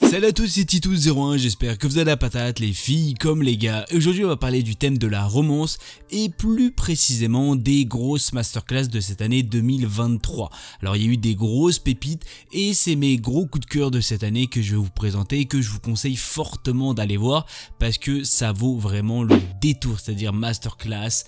Salut à tous, c'est Titus01, j'espère que vous avez la patate, les filles comme les gars. Aujourd'hui on va parler du thème de la romance et plus précisément des grosses masterclass de cette année 2023. Alors il y a eu des grosses pépites et c'est mes gros coups de cœur de cette année que je vais vous présenter et que je vous conseille fortement d'aller voir parce que ça vaut vraiment le détour, c'est-à-dire masterclass,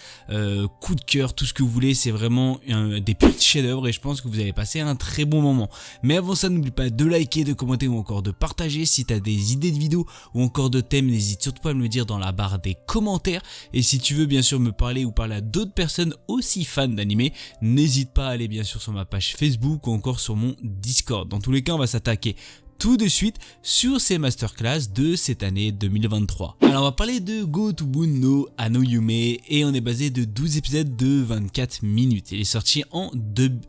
coup de cœur, tout ce que vous voulez, c'est vraiment des petits chefs-d'œuvre et je pense que vous allez passer un très bon moment. Mais avant ça, n'oublie pas de liker, de commenter ou encore de partager. Si tu as des idées de vidéos ou encore de thèmes, n'hésite surtout pas à me le dire dans la barre des commentaires. Et si tu veux bien sûr me parler ou parler à d'autres personnes aussi fans d'anime, n'hésite pas à aller bien sûr sur ma page Facebook ou encore sur mon Discord. Dans tous les cas, on va s'attaquer tout de suite sur ces masterclass de cette année 2023. Alors on va parler de Gotobun no Hanoyume et on est basé de 12 épisodes de 24 minutes. Il est sorti en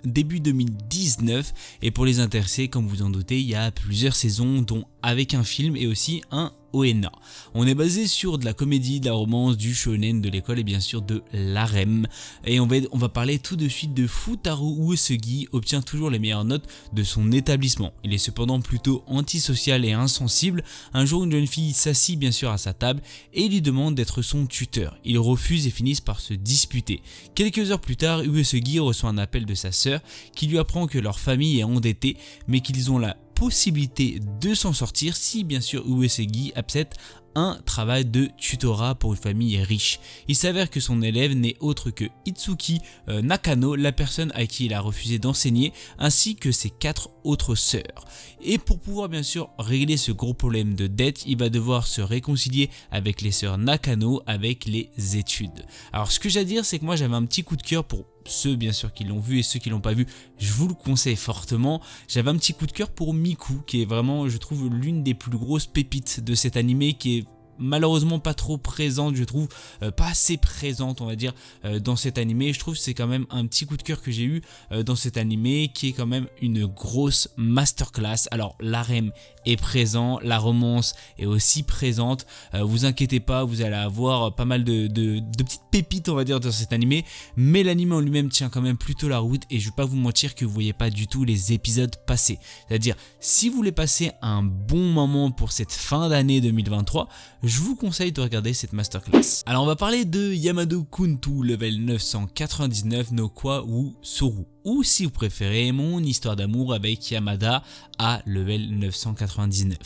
début 2019 et pour les intéressés, comme vous en doutez, il y a plusieurs saisons dont avec un film et aussi un ONA. On est basé sur de la comédie, de la romance, du shonen, de l'école et bien sûr de l'harem. Et on va parler tout de suite de Futaro Uesugi, obtient toujours les meilleures notes de son établissement. Il est cependant plutôt antisocial et insensible. Un jour, une jeune fille s'assit bien sûr à sa table et lui demande d'être son tuteur. Il refuse et finissent par se disputer. Quelques heures plus tard, Uesugi reçoit un appel de sa sœur qui lui apprend que leur famille est endettée mais qu'ils ont la possibilité de s'en sortir si bien sûr Uesugi accepte un travail de tutorat pour une famille riche. Il s'avère que son élève n'est autre que Itsuki Nakano, la personne à qui il a refusé d'enseigner, ainsi que ses 4 autres sœurs. Et pour pouvoir bien sûr régler ce gros problème de dette, il va devoir se réconcilier avec les sœurs Nakano avec les études. Alors ce que j'ai à dire, c'est que moi j'avais un petit coup de cœur pour ceux bien sûr qui l'ont vu et ceux qui l'ont pas vu, je vous le conseille fortement. J'avais un petit coup de cœur pour Miku qui est vraiment, je trouve, l'une des plus grosses pépites de cet animé, qui est malheureusement pas trop présente, je trouve, pas assez présente on va dire dans cet animé. Je trouve que c'est quand même un petit coup de cœur que j'ai eu dans cet animé, qui est quand même une grosse masterclass. Alors l'harem est présent, la romance est aussi présente, vous inquiétez pas, vous allez avoir pas mal de petites pépites on va dire dans cet animé, mais l'anime en lui-même tient quand même plutôt la route et je vais pas vous mentir que vous voyez pas du tout les épisodes passés. C'est-à-dire si vous voulez passer un bon moment pour cette fin d'année 2023, je vous conseille de regarder cette masterclass. Alors on va parler de Yamado Kuntu level 999 no Kwa Wu Soru, ou si vous préférez mon histoire d'amour avec Yamada à level 999.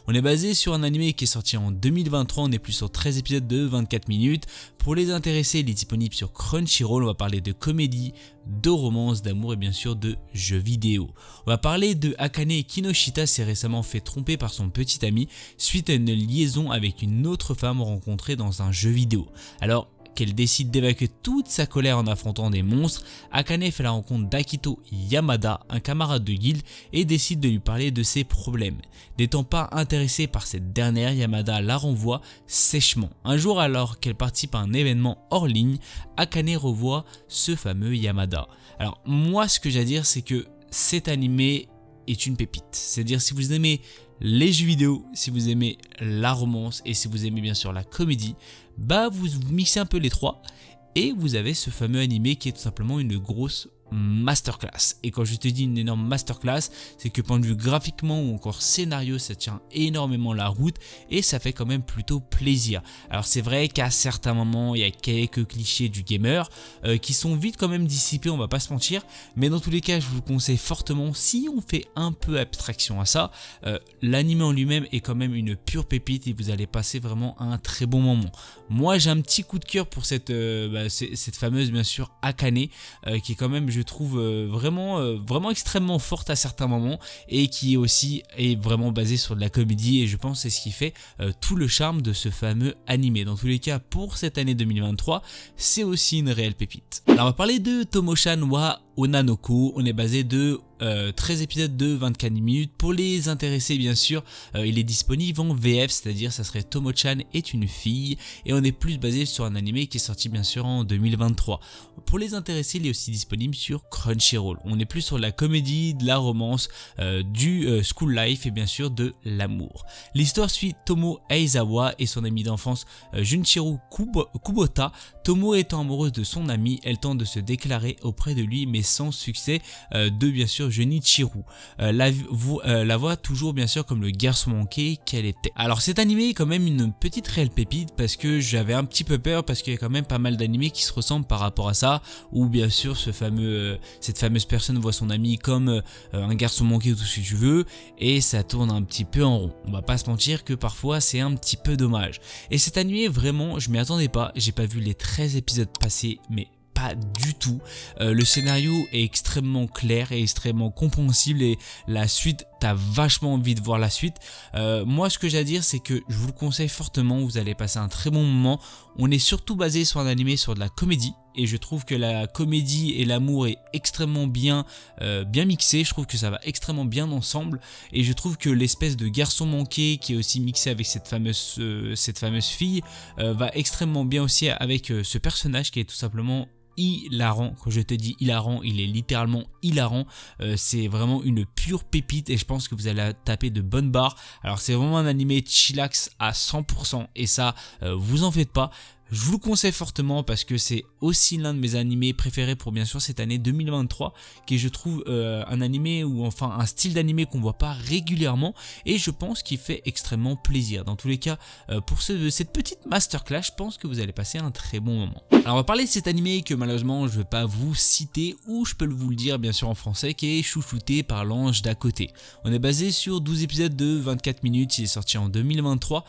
On est basé sur un anime qui est sorti en 2023, on est plus sur 13 épisodes de 24 minutes. Pour les intéressés, il est disponible sur Crunchyroll. On va parler de comédie, de romance, d'amour et bien sûr de jeux vidéo. On va parler de Akane Kinoshita s'est récemment fait tromper par son petit ami suite à une liaison avec une autre femme rencontrée dans un jeu vidéo. Alors qu'elle décide d'évacuer toute sa colère en affrontant des monstres, Akane fait la rencontre d'Akito Yamada, un camarade de guilde, et décide de lui parler de ses problèmes. N'étant pas intéressé par cette dernière, Yamada la renvoie sèchement. Un jour, alors qu'elle participe à un événement hors ligne, Akane revoit ce fameux Yamada. Alors moi, ce que j'ai à dire, c'est que cet animé est une pépite. C'est-à-dire si vous aimez les jeux vidéo, si vous aimez la romance et si vous aimez bien sûr la comédie, bah vous mixez un peu les trois et vous avez ce fameux animé qui est tout simplement une grosse masterclass. Et quand je te dis une énorme masterclass, c'est que point de vue graphiquement ou encore scénario, ça tient énormément la route et ça fait quand même plutôt plaisir. Alors c'est vrai qu'à certains moments il y a quelques clichés du gamer qui sont vite quand même dissipés, on va pas se mentir, mais dans tous les cas je vous le conseille fortement. Si on fait un peu abstraction à ça, l'anime en lui-même est quand même une pure pépite et vous allez passer vraiment un très bon moment. Moi j'ai un petit coup de cœur pour cette fameuse bien sûr Akane qui est quand même, je trouve, vraiment extrêmement forte à certains moments et qui aussi est vraiment basée sur de la comédie, et je pense que c'est ce qui fait tout le charme de ce fameux animé. Dans tous les cas, pour cette année 2023, c'est aussi une réelle pépite. Alors on va parler de Tomo-chan wa Onanoko. On est basé de 13 épisodes de 24 minutes. Pour les intéressés bien sûr, il est disponible en VF, c'est-à-dire ça serait Tomo-chan est une fille, et on est plus basé sur un animé qui est sorti bien sûr en 2023. Pour les intéressés, il est aussi disponible sur Crunchyroll. On est plus sur la comédie, de la romance, du school life et bien sûr de l'amour. L'histoire suit Tomo Aizawa et son ami d'enfance Junichiro Kubota. Tomo étant amoureuse de son ami, elle tente de se déclarer auprès de lui mais sans succès de bien sûr Genichiro. La voit toujours bien sûr comme le garçon manqué qu'elle était. Alors cet animé est quand même une petite réelle pépite parce que j'avais un petit peu peur parce qu'il y a quand même pas mal d'animés qui se ressemblent par rapport à ça, où bien sûr cette fameuse personne voit son ami comme un garçon manqué ou tout ce que tu veux, et ça tourne un petit peu en rond. On va pas se mentir que parfois c'est un petit peu dommage. Et cet animé vraiment je m'y attendais pas, j'ai pas vu les 13 épisodes passés mais pas du tout. Le scénario est extrêmement clair et extrêmement compréhensible et la suite, t'as vachement envie de voir la suite. Moi ce que j'ai à dire c'est que je vous le conseille fortement, vous allez passer un très bon moment. On est surtout basé sur un animé sur de la comédie et je trouve que la comédie et l'amour est extrêmement bien mixé. Je trouve que ça va extrêmement bien ensemble et je trouve que l'espèce de garçon manqué qui est aussi mixé avec cette fameuse fille va extrêmement bien aussi avec ce personnage qui est tout simplement hilarant. Quand je te dis hilarant, il est littéralement hilarant. C'est vraiment une pure pépite et je pense que vous allez taper de bonnes barres. Alors c'est vraiment un animé chillax à 100% et ça vous en faites pas. Je vous le conseille fortement parce que c'est aussi l'un de mes animés préférés pour bien sûr cette année 2023 qui est je trouve un animé ou enfin un style d'animé qu'on voit pas régulièrement et je pense qu'il fait extrêmement plaisir. Dans tous les cas pour cette petite masterclass je pense que vous allez passer un très bon moment. Alors on va parler de cet animé que malheureusement je ne vais pas vous citer ou je peux vous le dire bien sûr en français, qui est chouchouté par l'ange d'à côté. On est basé sur 12 épisodes de 24 minutes, il est sorti en 2023.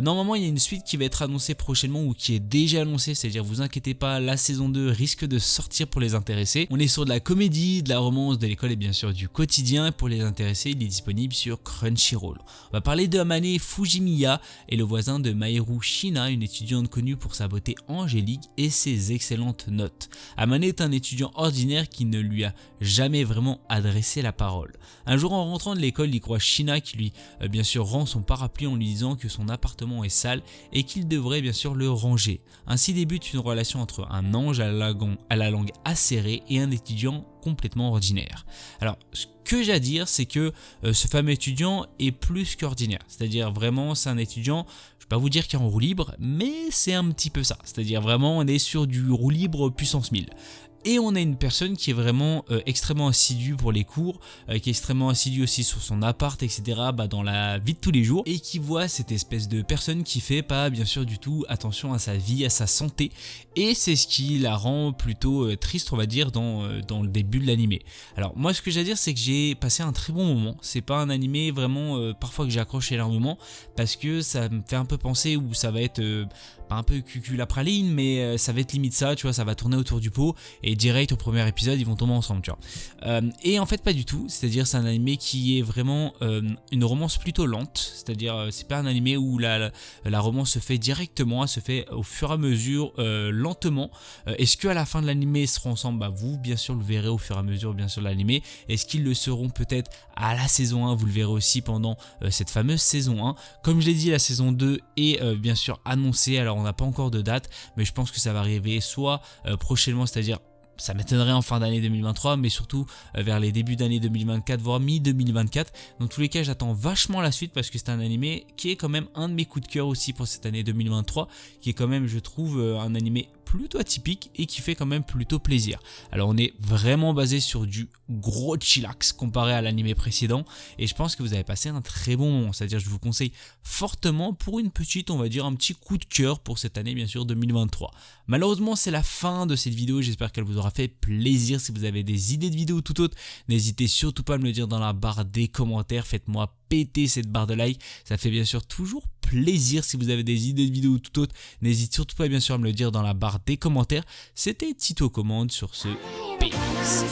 Normalement il y a une suite qui va être annoncée prochainement ou qui est déjà annoncée, c'est-à-dire vous inquiétez pas, la saison 2 risque de sortir pour les intéressés. On est sur de la comédie, de la romance, de l'école et bien sûr du quotidien. Pour les intéressés, il est disponible sur Crunchyroll. On va parler de Amane Fujimiya et le voisin de Mahiru Shina, une étudiante connue pour sa beauté angélique et ses excellentes notes. Amane est un étudiant ordinaire qui ne lui a jamais vraiment adressé la parole. Un jour en rentrant de l'école, il croit Shina qui lui bien sûr rend son parapluie en lui disant que son appartement est sale et qu'il devrait bien sûr le ranger. Ainsi débute une relation entre un ange à la langue acérée et un étudiant complètement ordinaire. Alors ce que j'ai à dire c'est que ce fameux étudiant est plus qu'ordinaire, c'est-à-dire vraiment c'est un étudiant, je vais pas vous dire qu'il est en roue libre, mais c'est un petit peu ça, c'est-à-dire vraiment on est sur du roue libre puissance 1000. Et on a une personne qui est vraiment extrêmement assidue pour les cours, qui est extrêmement assidue aussi sur son appart, etc. Dans la vie de tous les jours. Et qui voit cette espèce de personne qui fait pas bien sûr du tout attention à sa vie, à sa santé. Et c'est ce qui la rend plutôt triste on va dire dans le début de l'animé. Alors moi ce que j'ai à dire c'est que j'ai passé un très bon moment. C'est pas un animé vraiment parfois que j'accroche énormément. Parce que ça me fait un peu penser où ça va être... pas un peu cucul la praline mais ça va être limite ça, tu vois, ça va tourner autour du pot et direct au premier épisode ils vont tomber ensemble, tu vois. Et en fait pas du tout, c'est-à-dire c'est un animé qui est vraiment une romance plutôt lente, c'est-à-dire c'est pas un animé où la romance se fait directement, elle se fait au fur et à mesure lentement. Est-ce qu'à la fin de l'animé ils seront ensemble? Vous bien sûr le verrez au fur et à mesure bien sûr de l'animé. Est-ce qu'ils le seront peut-être à la saison 1? Vous le verrez aussi pendant cette fameuse saison 1. Comme je l'ai dit, la saison 2 est bien sûr annoncée, alors on n'a pas encore de date mais je pense que ça va arriver soit prochainement, c'est-à-dire ça m'étonnerait en fin d'année 2023 mais surtout vers les débuts d'année 2024 voire mi-2024. Dans tous les cas j'attends vachement la suite parce que c'est un animé qui est quand même un de mes coups de cœur aussi pour cette année 2023, qui est quand même je trouve un animé plutôt atypique et qui fait quand même plutôt plaisir. Alors on est vraiment basé sur du gros chillax comparé à l'animé précédent et je pense que vous avez passé un très bon moment, c'est-à-dire je vous conseille fortement pour une petite, on va dire un petit coup de cœur pour cette année bien sûr 2023. Malheureusement c'est la fin de cette vidéo, j'espère qu'elle vous aura fait plaisir. Si vous avez des idées de vidéos tout autres, n'hésitez surtout pas à me le dire dans la barre des commentaires, faites-moi péter cette barre de like, ça fait bien sûr toujours plaisir. Si vous avez des idées de vidéos tout autres, n'hésitez surtout pas bien sûr à me le dire dans la barre des commentaires. C'était Tito Commande sur ce PS.